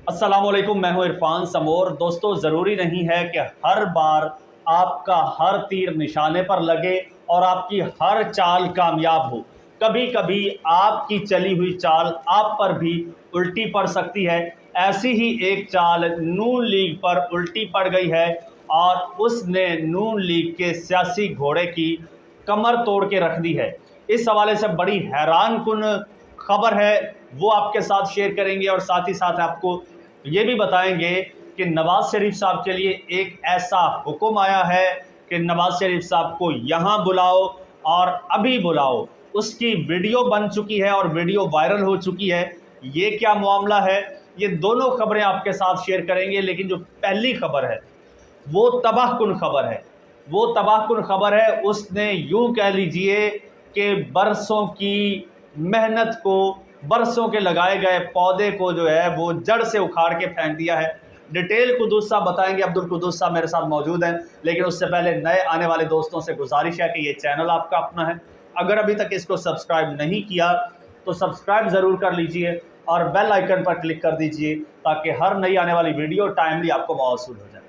अस्सलामुअलैकुम, मैं हूं इरफान समोर। दोस्तों, ज़रूरी नहीं है कि हर बार आपका हर तीर निशाने पर लगे और आपकी हर चाल कामयाब हो। कभी कभी आपकी चली हुई चाल आप पर भी उल्टी पड़ सकती है। ऐसी ही एक चाल नून लीग पर उल्टी पड़ गई है और उसने नून लीग के सियासी घोड़े की कमर तोड़ के रख दी है। इस हवाले से बड़ी हैरान कुन खबर है, वो आपके साथ शेयर करेंगे और साथ ही साथ आपको ये भी बताएंगे कि नवाज शरीफ साहब के लिए एक ऐसा हुक्म आया है कि नवाज शरीफ साहब को यहाँ बुलाओ और अभी बुलाओ। उसकी वीडियो बन चुकी है और वीडियो वायरल हो चुकी है। ये क्या मामला है, ये दोनों खबरें आपके साथ शेयर करेंगे। लेकिन जो पहली खबर है वो तबाहकुन खबर है। वो तबाहकुन खबर है, उसने यूं कह लीजिए कि बरसों की मेहनत को, बरसों के लगाए गए पौधे को जो है वो जड़ से उखाड़ के फेंक दिया है। डिटेल कुदूस साहब बताएंगे। अब्दुल कुदूस साहब मेरे साथ मौजूद हैं। लेकिन उससे पहले नए आने वाले दोस्तों से गुजारिश है कि ये चैनल आपका अपना है, अगर अभी तक इसको सब्सक्राइब नहीं किया तो सब्सक्राइब ज़रूर कर लीजिए और बेल आइकन पर क्लिक कर दीजिए ताकि हर नई आने वाली वीडियो टाइमली आपको मौसूल हो जाए।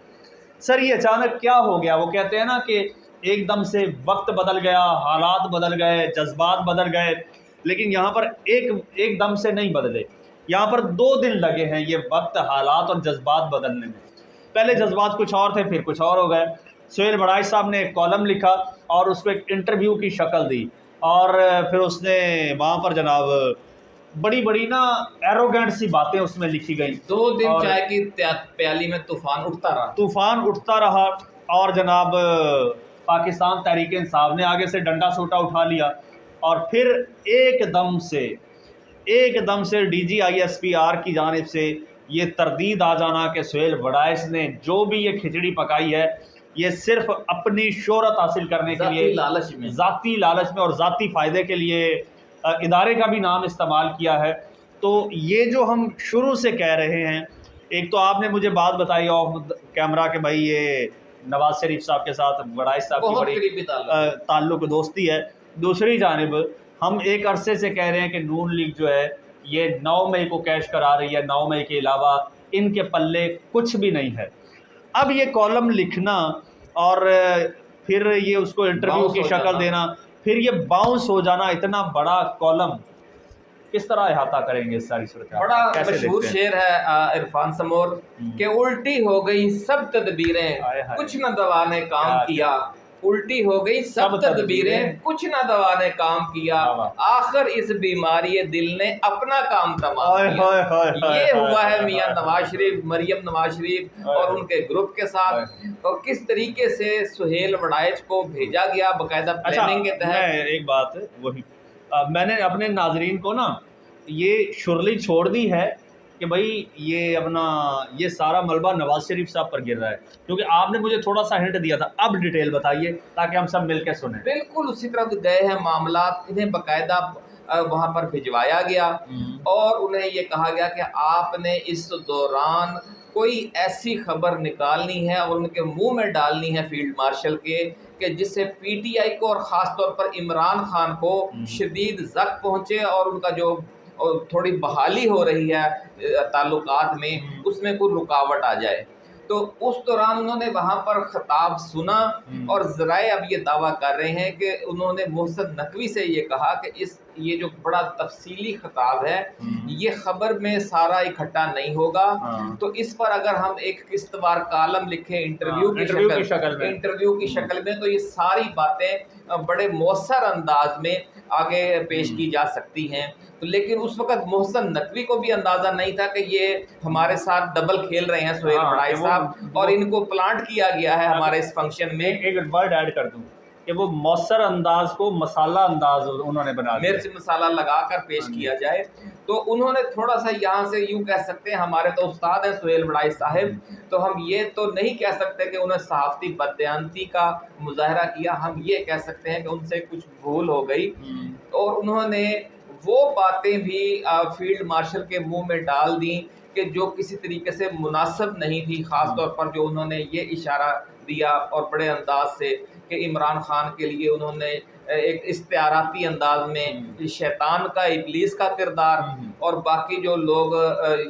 सर, ये अचानक क्या हो गया? वो कहते हैं ना कि एकदम से वक्त बदल गया, हालात बदल गए, जज्बात बदल गए। लेकिन यहाँ पर एकदम से नहीं बदले। यहाँ पर 2 दिन लगे हैं ये वक्त, हालात और जज्बात बदलने में। पहले जज्बात कुछ और थे, फिर कुछ और हो गए। सुहेल बड़ाइच साहब ने एक कॉलम लिखा और उसको एक इंटरव्यू की शक्ल दी और फिर उसने वहाँ पर जनाब बड़ी बड़ी ना एरोगेंट सी बातें उसमें लिखी गई। 2 दिन चाय की प्याली में तूफान उठता रहा और जनाब पाकिस्तान तहरीक इंसाफ ने आगे से डंडा सोटा उठा लिया और फिर एकदम से DGISPR की जानिब से ये तरदीद आ जाना कि सुहेल बड़ाइच ने जो भी ये खिचड़ी पकाई है ये सिर्फ अपनी शोहरत हासिल करने के लिए, ज़ाती लालच में और ज़ाती फ़ायदे के लिए इदारे का भी नाम इस्तेमाल किया है। तो ये जो हम शुरू से कह रहे हैं, एक तो आपने मुझे बात बताई ऑफ कैमरा कि भाई ये नवाज शरीफ साहब के साथ बड़ाइच साहब की बड़ी ताल्लुक दोस्ती है। दूसरी जानिब हम एक अरसे से कह रहे हैं कि नून लीग जो है ये 9 मई को कैश करा रही है। 9 मई के अलावा इनके पल्ले कुछ भी नहीं है। अब ये कॉलम लिखना और फिर ये उसको इंटरव्यू की शक्ल देना, फिर ये बाउंस हो जाना, इतना बड़ा कॉलम किस तरह अहाता करेंगे इस सारी सूरत? बड़ा मशहूर शेर है इरफान समोर के उल्टी हो गई सब तदबीरें, कुछ न दवा ने काम किया। उल्टी हो गई सब तदबीरें, कुछ न दवा ने काम किया। आखिर इस बीमारी दिल ने अपना काम तमाम किया। ये हुआ है मियां नवाज शरीफ, मरियम नवाज शरीफ और उनके ग्रुप के साथ। और किस तरीके से सुहेल बड़ाइच को भेजा गया बाकायदा प्लानिंग के तहत। एक बात वही मैंने अपने नाजरीन को ना ये शुरली छोड़ दी है कि भाई ये सारा मलबा नवाज शरीफ साहब पर गिर रहा है, क्योंकि आपने मुझे थोड़ा सा हिंट दिया था। अब डिटेल बताइए ताकि हम सब मिलकर सुने। बिल्कुल उसी तरफ गए हैं मामला, इन्हें बाकायदा वहाँ पर भिजवाया गया और उन्हें ये कहा गया कि आपने इस दौरान कोई ऐसी खबर निकालनी है और उनके मुंह में डालनी है फील्ड मार्शल के कि जिससे PTI को और ख़ास तौर पर इमरान खान को शदीद ज़ख्म पहुँचे और उनका जो थोड़ी बहाली हो रही है ताल्लुकात में, उसमें कोई रुकावट आ जाए। तो उस दौरान उन्होंने वहाँ पर खिताब सुना और ज़राए अब ये दावा कर रहे हैं कि उन्होंने मोहसिन नकवी से ये कहा कि ये जो बड़ा तफसीली खिताब है ये खबर में सारा इकट्ठा नहीं होगा। तो इस पर अगर हम एक किस्तवार कॉलम लिखें इंटरव्यू की शक्ल में तो ये सारी बातें बड़े मौसर अंदाज में आगे पेश की जा सकती हैं। तो लेकिन उस वक़्त मोहसिन नकवी को भी अंदाज़ा नहीं था कि ये हमारे साथ डबल खेल रहे हैं सुहेल बड़ाइच साहब, और इनको प्लांट किया गया है हमारे इस फंक्शन में। एक वर्ड ऐड कर दूं कि वो मौसर अंदाज को मसाला अंदाज उन्होंने बना दिया, मिर्च मसाला लगाकर पेश किया जाए। तो उन्होंने थोड़ा सा यहाँ से यूँ कह सकते हैं, हमारे तो उस्ताद हैं सुहेल बड़ाइच साहब, तो हम ये तो नहीं कह सकते कि उन्हें सहाफ़ती बदयांती का मुजाहरा किया। हम ये कह सकते हैं कि उनसे कुछ भूल हो गई और उन्होंने वो बातें भी फील्ड मार्शल के मुंह में डाल दी कि जो किसी तरीके से मुनासिब नहीं थी। ख़ास तौर पर जो उन्होंने ये इशारा दिया और बड़े अंदाज से कि इमरान खान के लिए उन्होंने एक इस्तियाराती अंदाज में शैतान का, इब्लीस का किरदार, और बाकी जो लोग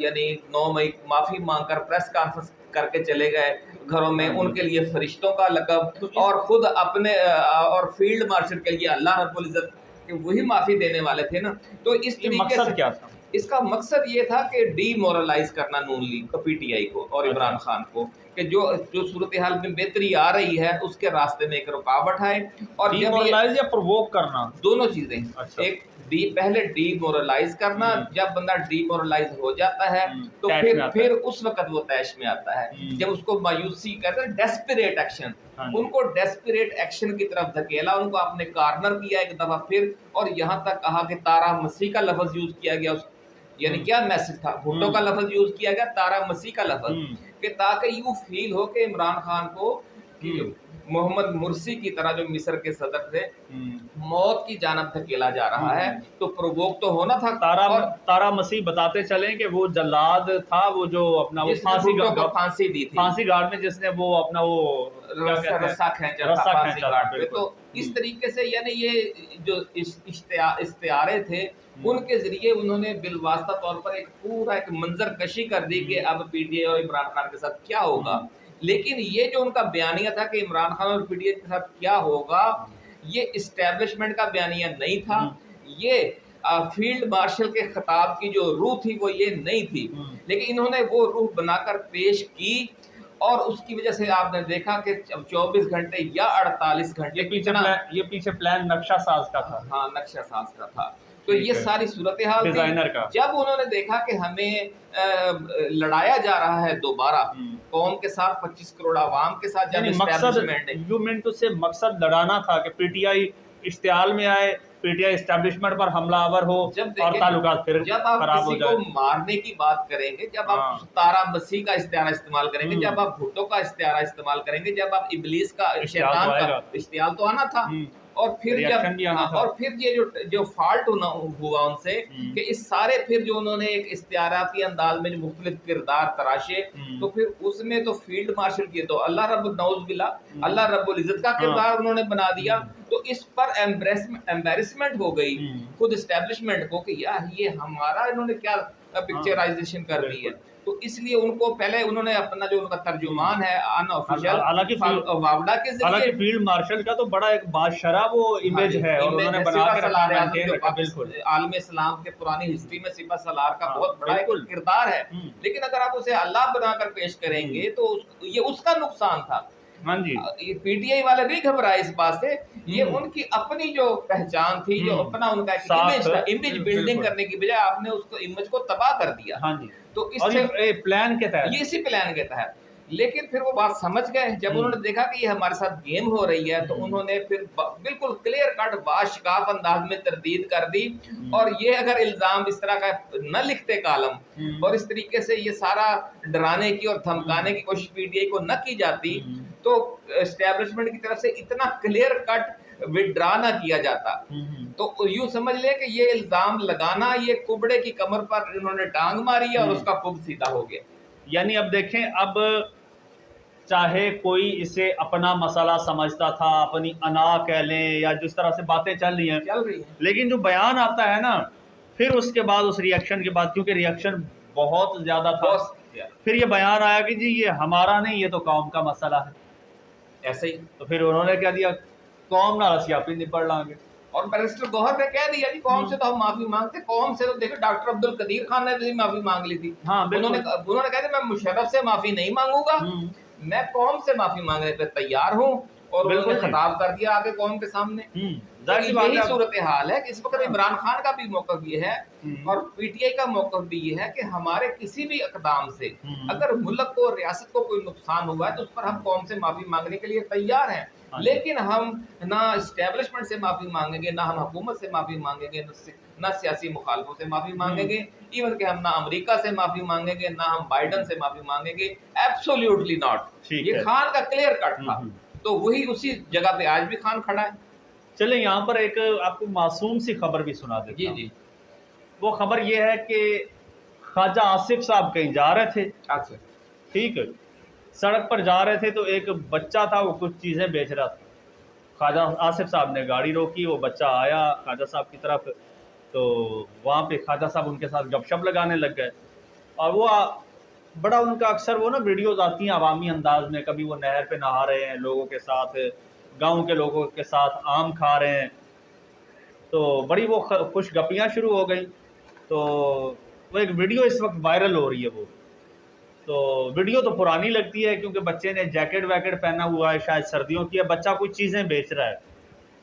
यानी 9 मई माफ़ी मांगकर प्रेस कॉन्फ्रेंस करके चले गए घरों में, उनके लिए फरिश्तों का लक़ब, और ख़ुद अपने और फील्ड मार्शल के लिए अल्लाह रब्बुल इज़्ज़त कि वही माफ़ी देने वाले थे ना। तो इस तरीके से क्या था? इसका मकसद ये था कि डीमोरलाइज करना नून लीग को, पीटीआई को और इमरान खान को, कि जो सूरत हाल में बेहतरी आ रही है उसके रास्ते में एक रुकावट है। और डीमोरलाइज या प्रोवोक करना, दोनों चीज़ें। एक पहले डीमोरलाइज करना, जब बंदा डीमोरलाइज हो जाता है तो फिर उस वक्त वो तैश में आता है, जब उसको मायूसी कहते हैं, डेस्परेट एक्शन। उनको डेस्परेट एक्शन की तरफ धकेला, उनको आपने कॉर्नर किया एक दफ़ा फिर, और यहाँ तक कहा कि तारा मसीह का लफ्ज़ यूज़ किया गया। यानी क्या मैसेज था? भुट्टो का लफ्ज़ यूज़ किया गया, तारा मसीह का लफ्ज़, कि ताकि यूँ फील हो कि इमरान खान को मोहम्मद मुर्सी की तरह जो मिस्र के सदर थे, मौत की जानब धकेला जा रहा है। तो प्रोवोक तो होना था। तारा मसीह बताते चले कि वो जल्लाद था, वो जो अपना वो फांसी दी थी, फांसी गार्ड में, जिसने वो अपना वो रस्सा खींचा था फांसी गार्ड पे। तो इस तरीके से यानी ये जो इश्तिहारे थे, उनके जरिए उन्होंने बिलवास्ता तौर पर एक पूरा एक मंजर कशी कर दी कि अब पीटीआई और इमरान खान के साथ क्या होगा। लेकिन ये जो उनका बयानिया था कि इमरान खान और पीटीआई के साथ क्या होगा, ये इस्टेब्लिशमेंट का बयानिया नहीं था। ये फील्ड मार्शल के खिताब की जो रूह थी वो ये नहीं थी, लेकिन इन्होंने वो रूह बनाकर पेश की, और उसकी वजह से आपने देखा कि 24 घंटे या 48 घंटे ये पीछे प्लान नक्शा साज का था। हाँ, नक्शा साज का था। तो ये सारी सूरत हाल थी। जब उन्होंने देखा कि हमें लड़ाया जा रहा है दोबारा कौम के साथ, 25 करोड़ आवाम के साथ, जब मकसद लड़ाना था कि पीटीआई इश्तिहाल में आए, पीटीआई एस्टेब्लिशमेंट पर हमलावर हो, और ताल्लुकात फिर खराब हो जाए। मारने की बात करेंगे, जब आप तारा मसीह का इस्तिहारा इस्तेमाल करेंगे, जब आप भुट्टो का इस्तिहारा इस्तेमाल करेंगे, जब आप इब्लीस का, शैतान का इस्तेमाल तो आना था। और फिर ये जो फॉल्ट हुआ उनसे कि इस सारे फिर जो उन्होंने एक इस्तियाराती अंदाज में जो मुख्तलिफ किरदार तराशे, तो फिर उसमें तो फील्ड मार्शल किए तो अल्लाह रब्बुल इज़्ज़त का किरदार उन्होंने बना दिया। तो इस पर एम्बैरेसमेंट हो गई खुद इस्टेब्लिशमेंट को कि यार ये हमारा इन्होंने क्या पिक्चराइजेशन कर दी है। तो इसलिए उनको पहले उन्होंने अपना जो उनका तर्जुमान है अनऑफिशियल, हालांकि फील्ड मार्शल का तो बड़ा एक बादशाह वो इमेज है, और उन्होंने बना के रखा। बिल्कुल आलम इस्लाम के पुरानी हिस्ट्री में सिपा सलार का बहुत बड़ा एक किरदार है। लेकिन अगर आप उसे अल्लाह बनाकर पेश करेंगे तो ये उसका नुकसान था। हाँ जी, पीटीआई वाले नहीं घबराए इस बात से, ये उनकी अपनी जो पहचान थी, जो अपना उनका इमेज बिल्डिंग करने की बजाय आपने उसको इमेज को तबाह कर दिया। हाँ जी, तो इस प्लान के तहत, ये इसी प्लान के तहत। लेकिन फिर वो बात समझ गए, जब उन्होंने देखा कि ये हमारे साथ गेम हो रही है, तो उन्होंने फिर बिल्कुल क्लियर कट बाशिकाफ अंदाज में तरदीद कर दी। और ये अगर इल्जाम इस तरह का न लिखते कालम, और इस तरीके से ये सारा डराने की और धमकाने की कोशिश पीटीआई को न की जाती, तो एस्टेब्लिशमेंट की तरफ से इतना क्लियर कट विड्रा ना किया जाता। तो यूं समझ ले कि ये इल्जाम लगाना, ये कुबड़े की कमर पर इन्होंने टांग मारी और उसका कुब सीधा हो गया। यानी अब देखें, अब चाहे कोई इसे अपना मसला समझता था, अपनी अना कह लें, या जिस तरह से बातें चल रही हैं, लेकिन जो बयान आता है ना, फिर उसके बाद उस रिएक्शन के बाद, क्योंकि रिएक्शन बहुत ज़्यादा था, फिर ये बयान आया कि जी ये हमारा नहीं, ये तो कौम का मसला है। ऐसे ही तो फिर उन्होंने क्या दिया, कौम ना रसियापी निपट लांगे। और बैरिस्टर गौहर ने कह दिया कि कौम से तो हम माफी मांगते, कौम से तो देखो डॉक्टर अब्दुल कदीर खान ने भी माफी मांग ली थी। हाँ, उन्होंने कहा था मैं मुशर्रफ से माफी नहीं मांगूंगा, मैं कौम से माफी मांगने पे तैयार हूँ। और उन्होंने खिताब कर दिया आगे कौम के सामने। तो यही सूरत हाल है कि इस वक्त इमरान खान का भी मौक़िफ़ ये है और पीटीआई का मौक़िफ़ भी ये है कि हमारे किसी भी इक़दाम से अगर मुल्क को, रियासत को कोई नुकसान हुआ है तो उस पर हम कौम से माफ़ी मांगने के लिए तैयार हैं। लेकिन हम ना इस्टेब्लिशमेंट से माफ़ी मांगेंगे, ना हम हुकूमत से माफ़ी मांगेंगे, ना सियासी मुखालफों से माफ़ी मांगेंगे, इवन कि हम ना अमेरिका से माफ़ी मांगेंगे, ना हम बाइडन से माफ़ी मांगेंगे। Absolutely not. ये खान का क्लियर कट था। तो वही उसी जगह पे आज भी खान खड़ा है। चले यहाँ पर एक आपको मासूम सी खबर भी सुना देता हूं। जी। वो खबर ये है कि ख्वाजा आसिफ साहब कहीं जा रहे थे। अच्छा। ठीक है, सड़क पर जा रहे थे तो एक बच्चा था, वो कुछ चीज़ें बेच रहा था। ख्वाजा आसिफ साहब ने गाड़ी रोकी, वो बच्चा आया ख्वाजा साहब की तरफ, तो वहाँ पे ख्वाजा साहब उनके साथ गपशप लगाने लग गए। और वो बड़ा उनका अक्सर वो ना वीडियोज़ आती हैं अवामी अंदाज में, कभी वो नहर पे नहा रहे हैं लोगों के साथ, गांव के लोगों के साथ आम खा रहे हैं, तो बड़ी वो खुश गपियाँ शुरू हो गई। तो वो एक वीडियो इस वक्त वायरल हो रही है। वो तो वीडियो तो पुरानी लगती है क्योंकि बच्चे ने जैकेट वैकेट पहना हुआ है, शायद सर्दियों की है, बच्चा कुछ चीज़ें बेच रहा है।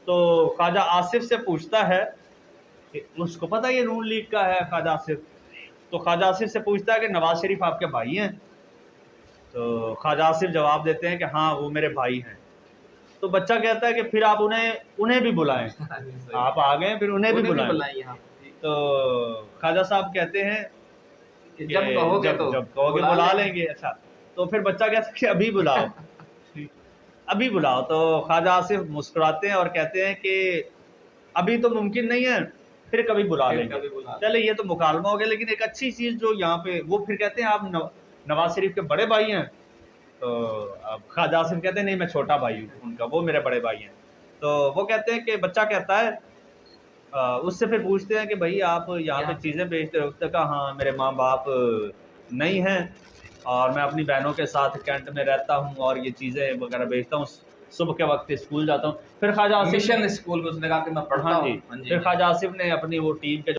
तो ख्वाजा आसिफ से पूछता है कि उसको पता ये नून लीग का है ख्वाजा आसिफ, तो ख्वाजा आसिफ से पूछता है कि नवाज शरीफ आपके भाई हैं? तो ख्वाजा आसिफ जवाब देते हैं कि हाँ वो मेरे भाई हैं। तो बच्चा कहता है कि फिर आप उन्हें भी बुलाएं, आप आ गए फिर उन्हें भी बुलाएं। तो ख्वाजा साहब कहते हैं जब कहोगे बुला लेंगे। अच्छा, तो फिर बच्चा कहता है कि अभी बुलाओ अभी बुलाओ। तो ख्वाजा आसिफ मुस्कुराते हैं और कहते हैं कि अभी तो मुमकिन नहीं है, फिर कभी बुला लेंगे। चले ये तो मुकालमा हो गया, लेकिन एक अच्छी चीज़ जो यहाँ पे वो फिर कहते हैं आप नवाज शरीफ के बड़े भाई हैं? तो अब ख्वाजा आसिफ कहते हैं नहीं मैं छोटा भाई हूँ उनका, वो मेरे बड़े भाई हैं। तो वो कहते हैं कि बच्चा कहता है उससे फिर पूछते हैं कि भाई आप यहाँ पे चीज़ें बेचते हो? उसने कहा हाँ मेरे माँ बाप नहीं हैं और मैं अपनी बहनों के साथ कैंट में रहता हूँ और ये चीज़ें वगैरह बेचता हूँ, सुबह के वक्त स्कूल जाता हूँ। फिर ख्वाजा आसिफ मिशन स्कूल में उसने कहा कि मैं पढ़ता हूँ। फिर ख्वाजा आसिफ ने अपनी वो टीम के